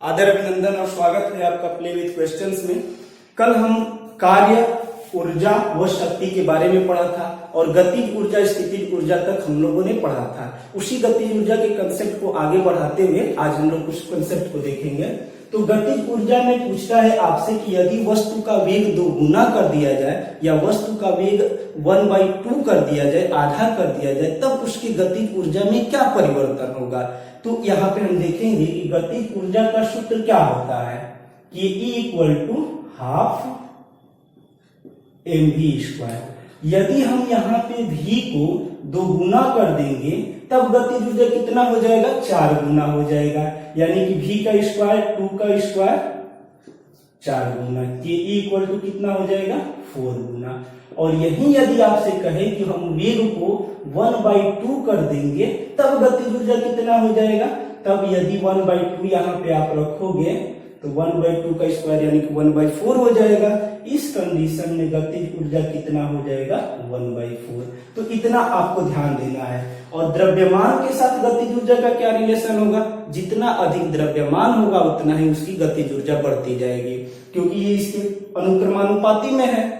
आदर अभिनंदन और स्वागत है आपका प्ले विथ क्वेश्चंस में। कल हम कार्य, ऊर्जा व शक्ति के बारे में पढ़ा था और गतिज ऊर्जा, स्थितिज ऊर्जा तक हम लोगों ने पढ़ा था। उसी गतिज ऊर्जा के कंसेप्ट को आगे बढ़ाते हुए आज हम लोग कुछ कंसेप्ट को देखेंगे। तो गतिज ऊर्जा में पूछता है आपसे कि यदि वस्तु का वेग 2 गुना कर दिया जाए या वस्तु का वेग 1/2 कर दिया जाए, आधा कर दिया जाए, तब उसकी गतिज ऊर्जा में क्या परिवर्तन होगा। तो यहाँ पे हम देखेंगे कि गतिज ऊर्जा का सूत्र क्या होता है कि E = ½ mv²। यदि हम यहाँ पे v को 2 गुना कर देंगे तब गतिज ऊर्जा कितना हो जाएगा, 4 गुना हो जाएगा। यानी कि v का स्क्वायर 2 का स्क्वायर 4 गुना, के E = कितना हो जाएगा, 4 गुना। और यही यदि आपसे कहे कि हम वेग को 1/2 कर देंगे तब गतिज ऊर्जा कितना हो जाएगा, तब यदि 1/2 यहाँ पे आप रखोगे तो 1/2 का स्क्वायर यानी कि 1/4 हो जाएगा। इस कंडीशन में गतिज ऊर्जा कितना हो जाएगा, 1/4। तो इतना आपको ध्यान देना है। और द्रव्यमान के साथ गतिज ऊर्जा का क्या रिलेशन होगा, जितना अधिक द्रव्यमान होगा उतना ही उसकी गतिज ऊर्जा बढ़ती जाएगी, क्योंकि ये इसके अनुक्रमानुपाती में है।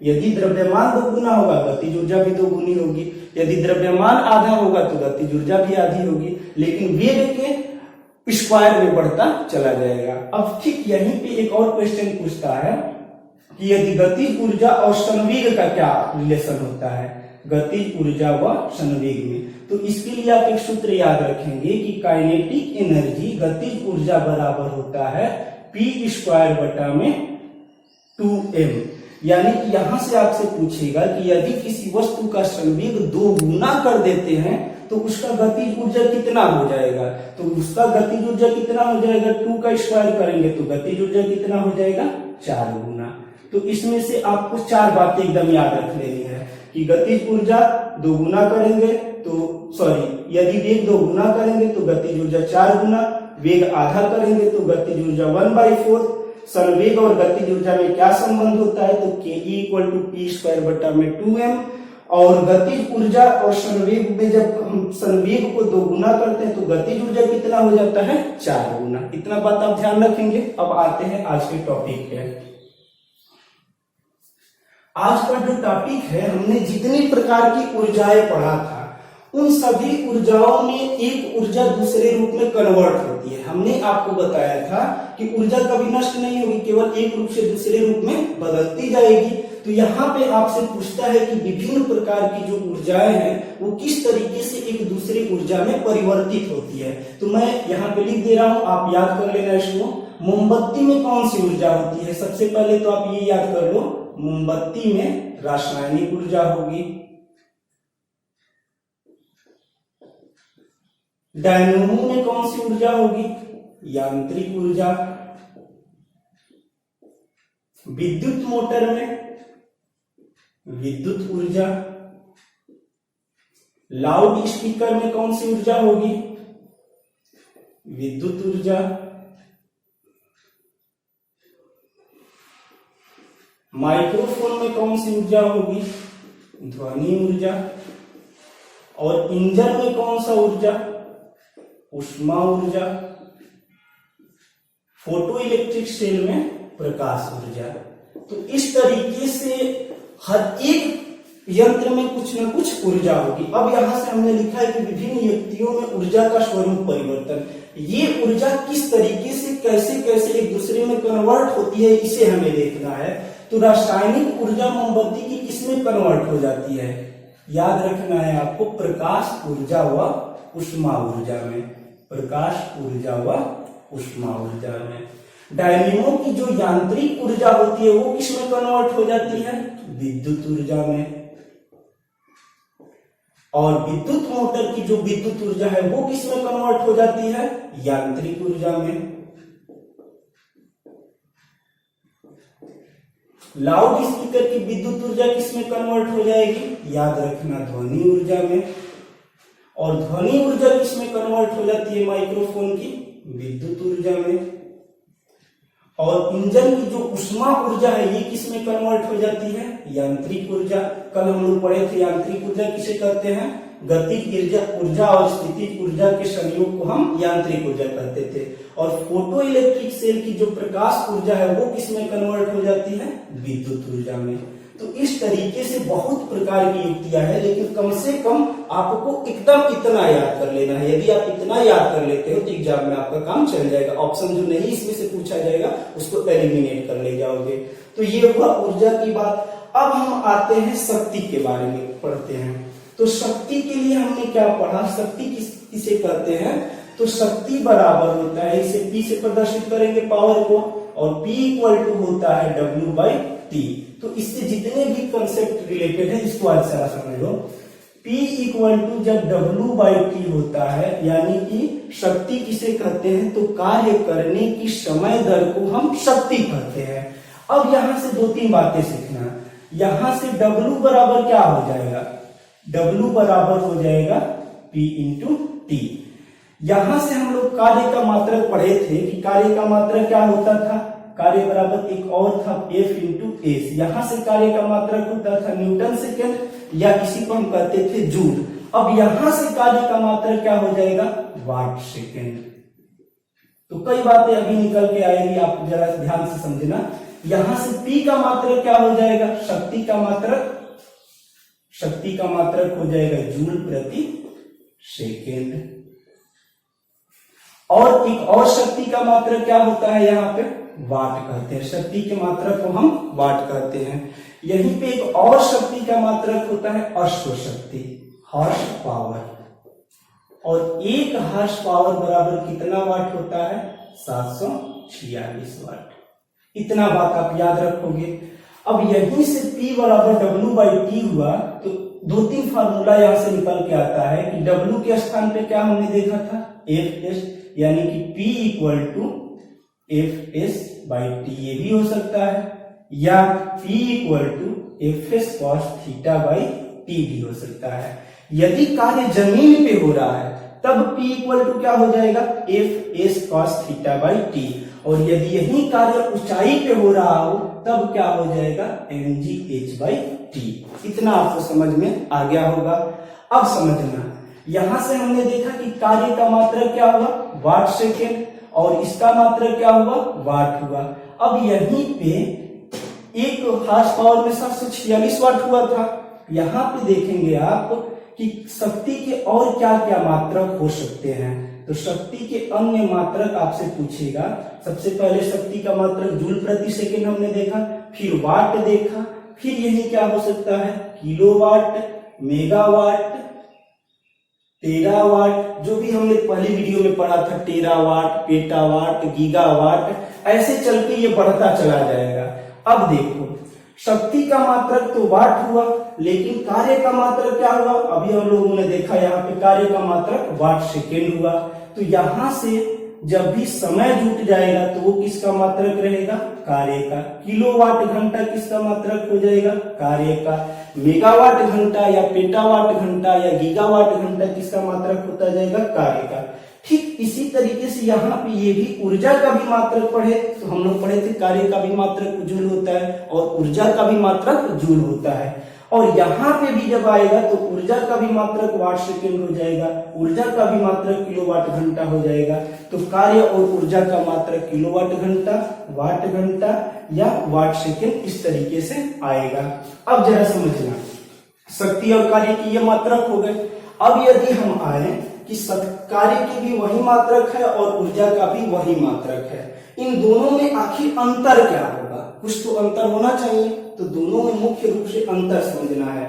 यदि द्रव्यमान 2 गुना होगा गतिज ऊर्जा भी 2 गुनी होगी, यदि द्रव्यमान आधा होगा तो गतिज ऊर्जा भी आधी होगी, लेकिन वेग के स्क्वायर में बढ़ता चला जाएगा। अब ठीक यहीं पे एक और क्वेश्चन पूछता है कि यदि गतिज ऊर्जा और संवेग का क्या रिलेशन होता है, गतिज ऊर्जा व संवेग में। तो इसके लिए आप एक सूत्र याद रखेंगे कि काइनेटिक एनर्जी गतिज ऊर्जा बराबर होता है p² में 2m। यानी कि यहां से आपसे पूछेगा कि यदि किसी वस्तु का संवेग 2 गुना कर देते हैं तो उसका गतिज ऊर्जा कितना हो जाएगा। तो उसका गतिज ऊर्जा कितना हो जाएगा, 2 का स्क्वायर करेंगे तो गतिज ऊर्जा कितना हो जाएगा, 4 गुना। तो इसमें से आपको 4 बातें एकदम याद रख लेनी है कि गतिज ऊर्जा 2 गुना करेंगे यदि वेग 2 गुना करेंगे तो गतिज ऊर्जा 4 गुना, वेग आधा करेंगे तो गतिज ऊर्जा 1/4। संवेग और गतिज ऊर्जा में क्या संबंध होता है, तो के E = p² में 2m। और गतिज ऊर्जा और संवेग में जब हम संवेग को 2 गुना करते हैं तो गतिज ऊर्जा कितना हो जाता है, 4 गुना। इतना बात आप ध्यान रखेंगे। अब आते हैं आज के टॉपिक पे। आज का जो टॉपिक है, हमने जितनी प्रकार की ऊर्जाएं पढ़ा था उन सभी ऊर्जाओं में एक ऊर्जा दूसरे रूप में कन्वर्ट होती है। हमने आपको बताया था कि ऊर्जा कभी नष्ट नहीं होगी, केवल एक रूप से दूसरे रूप में बदलती जाएगी। तो यहाँ पे आपसे पूछता है कि विभिन्न प्रकार की जो ऊर्जाएं हैं वो किस तरीके से एक दूसरी ऊर्जा में परिवर्तित होती है। तो मैं यहाँ पे लिख दे रहा हूं, आप याद कर लेना इसको। मोमबत्ती में कौन सी ऊर्जा होती है, सबसे पहले तो आप ये याद कर लो, मोमबत्ती में रासायनिक ऊर्जा होगी। डायनेमो में कौन सी ऊर्जा होगी, यांत्रिक ऊर्जा। विद्युत मोटर में विद्युत ऊर्जा। लाउड स्पीकर में कौन सी ऊर्जा होगी, विद्युत ऊर्जा। माइक्रोफोन में कौन सी ऊर्जा होगी, ध्वनि ऊर्जा। और इंजन में कौन सा ऊर्जा, ऊष्मा ऊर्जा। फोटो इलेक्ट्रिक सेल में प्रकाश ऊर्जा। तो इस तरीके से हर एक यंत्र में कुछ न कुछ ऊर्जा होगी। अब यहां से हमने लिखा है कि विभिन्न युक्तियों में ऊर्जा का स्वरूप परिवर्तन। ये ऊर्जा किस तरीके से कैसे कैसे एक दूसरे में कन्वर्ट होती है, इसे हमें देखना है। तो रासायनिक ऊर्जा मोमबत्ती की किसमें कन्वर्ट हो जाती है, याद रखना है आपको, प्रकाश ऊर्जा व ऊष्मा ऊर्जा में। प्रकाश ऊर्जा व ऊष्मा ऊर्जा में। डायनेमो की जो यांत्रिक ऊर्जा होती है वो किसमें कन्वर्ट हो जाती है, विद्युत ऊर्जा में। और विद्युत मोटर की जो विद्युत ऊर्जा है वो किसमें कन्वर्ट हो जाती है, यांत्रिक ऊर्जा में। लाउड स्पीकर की विद्युत ऊर्जा किसमें कन्वर्ट हो जाएगी, याद रखना, ध्वनि ऊर्जा में। और ध्वनि ऊर्जा किसमें कन्वर्ट हो जाती है, माइक्रोफोन की विद्युत ऊर्जा में। और इंजन की जो ऊष्मा ऊर्जा है ये किसमें कन्वर्ट हो जाती है, यांत्रिक ऊर्जा। कल हम लोग पढ़े थे यांत्रिक ऊर्जा किसे कहते हैं, गतिज ऊर्जा और स्थितिज ऊर्जा के संयोग को हम यांत्रिक ऊर्जा कहते थे। और फोटो इलेक्ट्रिक सेल की जो प्रकाश ऊर्जा है वो किसमें कन्वर्ट हो जाती है? विद्युत ऊर्जा में। तो इस तरीके से बहुत प्रकार की युक्तियां हैं, लेकिन कम से कम आपको एकदम इतना याद कर लेना है। यदि आप इतना याद कर लेते हो तो एग्जाम में आपका काम चल जाएगा। ऑप्शन जो नहीं इसमें से पूछा जाएगा उसको एलिमिनेट कर ले जाओगे। तो ये हुआ ऊर्जा की बात। अब हम आते हैं शक्ति के बारे में पढ़ते हैं। तो शक्ति के लिए हमने क्या पढ़ा? शक्ति किसे कहते हैं? तो शक्ति बराबर होता है, इसे P से प्रदर्शित करेंगे पावर को, और P इक्वल टू होता है W/T। तो इससे जितने भी कंसेप्ट रिलेटेड है इसको अच्छा समझ लो। P इक्वल टू जब W/T होता है, यानी कि शक्ति किसे कहते हैं? तो कार्य करने की समय दर को हम शक्ति कहते हैं। अब यहां से 2-3 बातें सीखना। यहां से W बराबर क्या हो जाएगा? W बराबर हो जाएगा P इंटू T। यहां से हम लोग कार्य का मात्रक पढ़े थे कि कार्य का मात्रक क्या होता था? कार्य बराबर एक और था F इंटू एस। यहां से कार्य का मात्रक होता था न्यूटन सेकेंड, या इसी को हम कहते थे जूल। अब यहां से कार्य का मात्रक क्या हो जाएगा? Watt second. तो कई बातें अभी निकल के आएगी, आप जरा ध्यान से समझना। यहां से P का मात्रक क्या हो जाएगा? शक्ति का मात्रक हो जाएगा जूल प्रति सेकेंड। और एक और शक्ति का मात्रक क्या होता है? यहाँ पे वाट कहते हैं। शक्ति के मात्रक को हम वाट कहते हैं। यहीं पे एक और शक्ति का मात्रक होता है अश्वशक्ति, हॉर्स पावर। और एक हॉर्स पावर बराबर कितना वाट होता है? 746 वाट। इतना बात आप याद रखोगे। अब यहीं से P बराबर W/T हुआ, तो 2-3 फार्मूला यहां से निकल के आता है कि W के स्थान पे क्या हमने देखा था? Fs, यानी कि P इक्वल टू Fs/T। ये भी हो सकता है, या P equal to Fs cos θ/T भी हो सकता है। यदि कार्य जमीन पे हो रहा है तब P इक्वल टू क्या हो जाएगा? Fs cos θ/T। और यदि यही कार्य ऊंचाई पे हो रहा हो तब क्या हो जाएगा? mgh/T। इतना आपको समझ में आ गया होगा। अब समझना, यहां से हमने देखा कि कार्य का मात्रक क्या हुआ? वाट सेकेंड, और इसका मात्रक क्या हुआ? वाट हुआ। अब यहीं पे एक हॉर्स पावर में 746 वाट हुआ था। यहां पे देखेंगे आप कि शक्ति के और क्या क्या मात्रक हो सकते हैं। तो शक्ति के अन्य मात्रक आपसे पूछेगा। सबसे पहले शक्ति का मात्रक जूल प्रति सेकेंड हमने देखा, फिर वाट देखा, फिर यही क्या हो सकता है? किलोवाट, मेगावाट, टेरावाट, जो भी हमने पहली वीडियो में पढ़ा था, टेरावाट, पेटावाट, गीगावाट, ऐसे चल के ये बढ़ता चला जाएगा। अब देखो, शक्ति का मात्रक तो वाट हुआ, लेकिन कार्य का मात्रक क्या हुआ? अभी हम लोगों ने देखा यहाँ पे कार्य का मात्रक वाट सेकेंड हुआ। तो यहां से जब भी समय जुट जाएगा तो वो किसका मात्रक रहेगा? कार्य का। किलोवाट घंटा किसका मात्रक हो जाएगा? कार्य का। मेगावाट घंटा या पेटावाट घंटा या गीगावाट घंटा किसका मात्रक होता जाएगा? कार्य का। ठीक इसी तरीके से यहाँ पे ये भी ऊर्जा का भी मात्रक पढ़े, तो हम लोग पढ़े थे कार्य का भी मात्रक जूल होता है और ऊर्जा का भी मात्रक जूल होता है। और यहाँ पे भी जब आएगा तो ऊर्जा का भी मात्रक वाट सेकेंड हो जाएगा, ऊर्जा का भी मात्रक किलोवाट घंटा हो जाएगा। तो कार्य और ऊर्जा का मात्रक किलोवाट घंटा, वाट घंटा या वाट सेकेंड इस तरीके से आएगा। अब जरा समझना, शक्ति और कार्य की ये मात्रक हो गए। अब यदि हम आए कि कार्य की भी वही मात्रक है और ऊर्जा का भी वही मात्रक है, इन दोनों में आखिर अंतर क्या होगा? कुछ तो अंतर होना चाहिए। तो दोनों में मुख्य रूप से अंतर समझना है।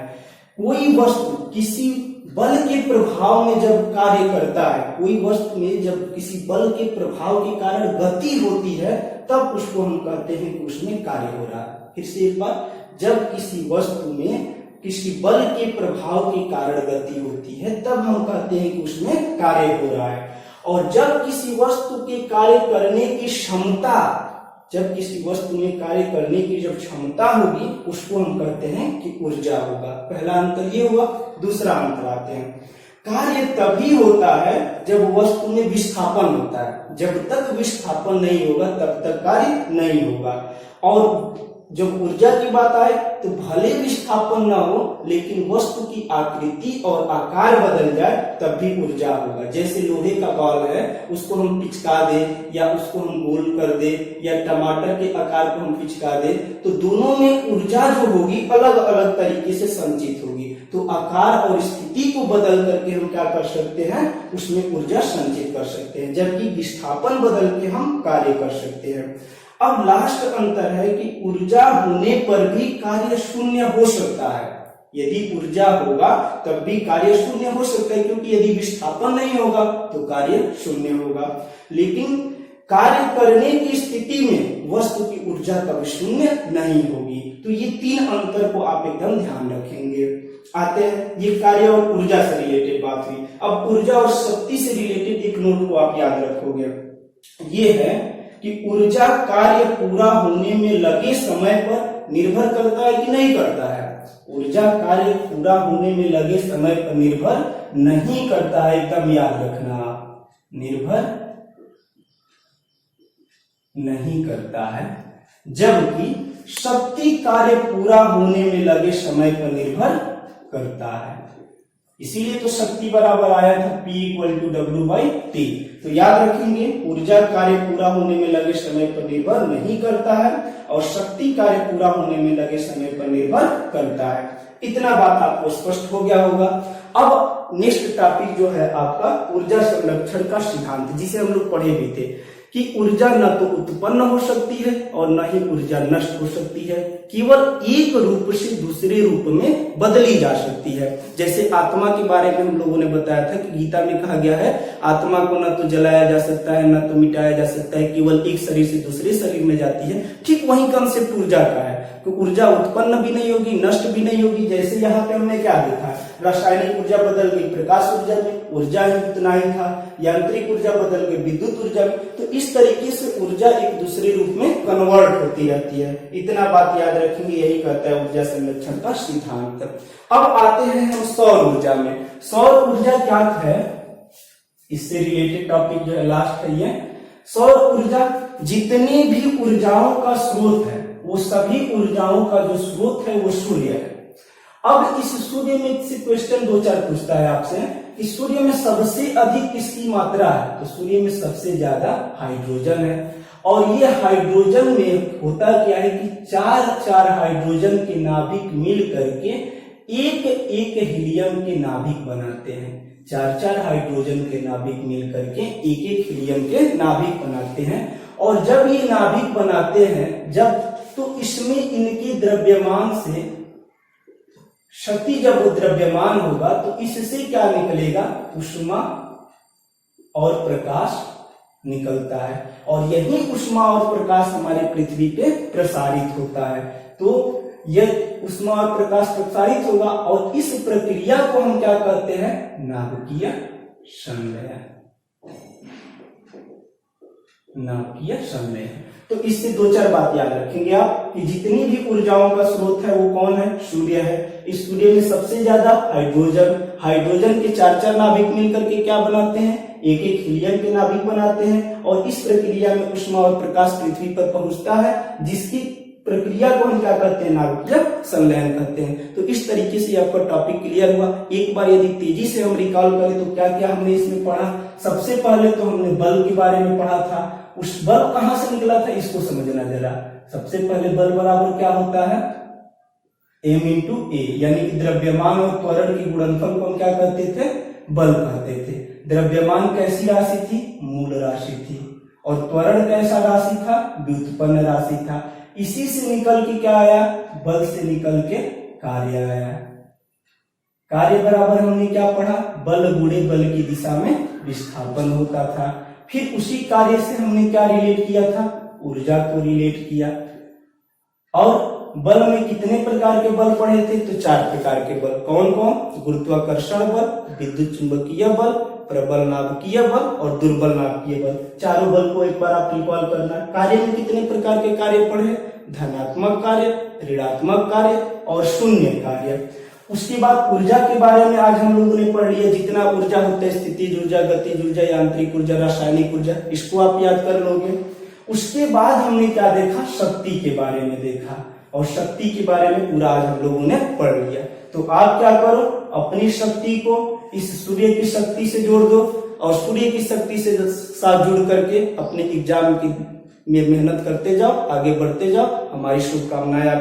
कोई वस्तु किसी बल के प्रभाव में जब कार्य करता है, कोई वस्तु में जब किसी बल के प्रभाव के कारण गति होती है, तब उसको हम कहते हैं कि उसमें कार्य हो रहा है। फिर से एक बार, जब किसी वस्तु में किसी बल के प्रभाव के कारण गति होती है तब हम कहते हैं कि उसमें कार्य हो रहा है। और जब किसी वस्तु के कार्य करने की क्षमता, जब किसी वस्तु में कार्य करने की जब क्षमता होगी उसको हम कहते हैं कि ऊर्जा होगा। पहला अंतर ये हुआ। दूसरा अंतर आते हैं, कार्य तभी होता है जब वस्तु में विस्थापन होता है। जब तक विस्थापन नहीं होगा तब तक कार्य नहीं होगा। और जब ऊर्जा की बात आए तो भले विस्थापन ना हो लेकिन वस्तु की आकृति और आकार बदल जाए तब भी ऊर्जा होगा। जैसे लोहे का बॉल है, उसको हम पिचका दे या उसको हम गोल कर दे या टमाटर के आकार को हम पिचका दे तो दोनों में ऊर्जा जो होगी अलग अलग तरीके से संचित होगी। तो आकार और स्थिति को बदल करके हम क्या कर सकते हैं, उसमें ऊर्जा संचित कर सकते हैं, जबकि विस्थापन बदल के हम कार्य कर सकते हैं। अब लास्ट अंतर है कि ऊर्जा होने पर भी कार्य शून्य हो सकता है। यदि ऊर्जा होगा तब भी कार्य शून्य हो सकता है, क्योंकि यदि विस्थापन नहीं होगा तो कार्य शून्य होगा। लेकिन कार्य करने की स्थिति में वस्तु की ऊर्जा कभी शून्य नहीं होगी। तो ये तीन अंतर को आप एकदम ध्यान रखेंगे। आते हैं, ये कार्य और ऊर्जा से रिलेटेड बात हुई। अब ऊर्जा और शक्ति से रिलेटेड एक नोट को आप याद रखोगे, ये है कि ऊर्जा कार्य पूरा होने में लगे समय पर निर्भर करता है कि नहीं करता है। ऊर्जा कार्य पूरा होने में लगे समय पर निर्भर नहीं करता है, एकदम याद रखना, निर्भर नहीं करता है। जबकि शक्ति कार्य पूरा होने में लगे समय पर निर्भर करता है। इसीलिए तो शक्ति बराबर आया था P = W/T। तो याद रखेंगे, ऊर्जा कार्य पूरा होने में लगे समय पर निर्भर नहीं करता है और शक्ति कार्य पूरा होने में लगे समय पर निर्भर करता है। इतना बात आपको स्पष्ट हो गया होगा। अब नेक्स्ट टॉपिक जो है आपका ऊर्जा संरक्षण का सिद्धांत, जिसे हम लोग पढ़े भी थे कि ऊर्जा न तो उत्पन्न हो सकती है और न ही ऊर्जा नष्ट हो सकती है, केवल एक रूप से दूसरे रूप में बदली जा सकती है। जैसे आत्मा के बारे में हम लोगों ने बताया था कि गीता में कहा गया है आत्मा को न तो जलाया जा सकता है न तो मिटाया जा सकता है, केवल एक शरीर से दूसरे शरीर में जाती है। ठीक वही कंसेप्ट ऊर्जा का है कि ऊर्जा उत्पन्न भी नहीं होगी, नष्ट भी नहीं होगी। जैसे यहाँ पे हमने क्या देखा, रासायनिक ऊर्जा बदल गई प्रकाश ऊर्जा में, ऊर्जा ही उतना ही था। यांत्रिक ऊर्जा बदल गई विद्युत ऊर्जा में। तो इस तरीके से ऊर्जा एक दूसरे रूप में कन्वर्ट होती रहती है। इतना बात याद रखेंगे, यही कहता है ऊर्जा संरक्षण का सिद्धांत। अब आते हैं हम सौर ऊर्जा में। सौर ऊर्जा क्या है, इससे रिलेटेड टॉपिक जो है लास्ट है ये। सौर ऊर्जा जितनी भी ऊर्जाओं का स्रोत है वो सभी ऊर्जाओं का जो स्रोत है वो सूर्य है। अब इस सूर्य में से क्वेश्चन 2-4 पूछता है आपसे कि सूर्य में सबसे अधिक किसकी मात्रा है, तो सूर्य में सबसे ज्यादा हाइड्रोजन है। और ये हाइड्रोजन में होता क्या है कि 4 हाइड्रोजन के नाभिक मिल करके एक हीलियम के नाभिक बनाते हैं। 4 हाइड्रोजन के नाभिक मिल करके एक हीलियम के नाभिक बनाते हैं। और जब ये नाभिक बनाते हैं तो इसमें इनके द्रव्यमान से शक्ति, जब वो द्रव्यमान होगा तो इससे क्या निकलेगा, ऊष्मा और प्रकाश निकलता है। और यही ऊष्मा और प्रकाश हमारे पृथ्वी पे प्रसारित होता है। तो यह ऊष्मा और प्रकाश प्रसारित होगा और इस प्रक्रिया को हम क्या कहते हैं, नाभिकीय संलयन। नाभिकीय संलयन। तो इससे 2-4 बात याद रखेंगे आप कि जितनी भी ऊर्जाओं का स्रोत है वो कौन है, सूर्य है। इस सूर्य में सबसे ज्यादा हाइड्रोजन के 4 नाभिक मिलकर के क्या बनाते हैं, एक हीलियम के नाभिक बनाते हैं। और इस प्रक्रिया में ऊष्मा और प्रकाश पृथ्वी पर पहुंचता है, जिसकी प्रक्रिया को हम क्या कहते हैं, नाभिकीय संलयन कहते हैं। तो इस तरीके से आपका टॉपिक क्लियर हुआ। एक बार यदि तेजी से हम रिकॉल करें तो क्या क्या हमने इसमें पढ़ा। सबसे पहले तो हमने बल के बारे में पढ़ा था। उस बल कहां से निकला था इसको समझना जरा। सबसे पहले बल बराबर क्या होता है, m×a, यानी कि द्रव्यमान और त्वरण की गुणनफल को हम क्या कहते थे, बल कहते थे। द्रव्यमान कैसी राशि थी, मूल राशि थी। और त्वरण कैसा राशि था, व्युत्पन्न राशि था। इसी से निकल के क्या आया, बल से निकल के कार्य आया। कार्य बराबर हमने क्या पढ़ा, बल गुणे बल की दिशा में विस्थापन होता था। फिर उसी कार्य से हमने क्या रिलेट किया था, ऊर्जा को रिलेट किया। और बल में कितने प्रकार के बल पढ़े थे, तो 4 प्रकार के बल। कौन कौन, गुरुत्वाकर्षण बल, विद्युत चुंबकीय बल, प्रबल नाभिकीय बल और दुर्बल नाभिकीय बल। चारों बल को एक बार आप रिकॉल करना। कार्य में कितने प्रकार के कार्य पढ़े, धनात्मक कार्य, ऋणात्मक कार्य और शून्य कार्य। उसके बाद ऊर्जा के बारे में आज हम लोगों ने पढ़ लिया। जितना ऊर्जा होता है, स्थितिज ऊर्जा, गतिज ऊर्जा, यांत्रिक ऊर्जा, रासायनिक ऊर्जा, इसको आप याद कर लोगे। उसके बाद हमने क्या देखा, शक्ति के बारे में देखा। और शक्ति के बारे में पूरा आज हम लोगों ने पढ़ लिया। तो आप क्या करो, अपनी शक्ति को इस सूर्य की शक्ति से जोड़ दो और सूर्य की शक्ति से साथ जुड़ करके अपने एग्जाम की में मेहनत करते जाओ, आगे बढ़ते जाओ। हमारी शुभकामनाएं।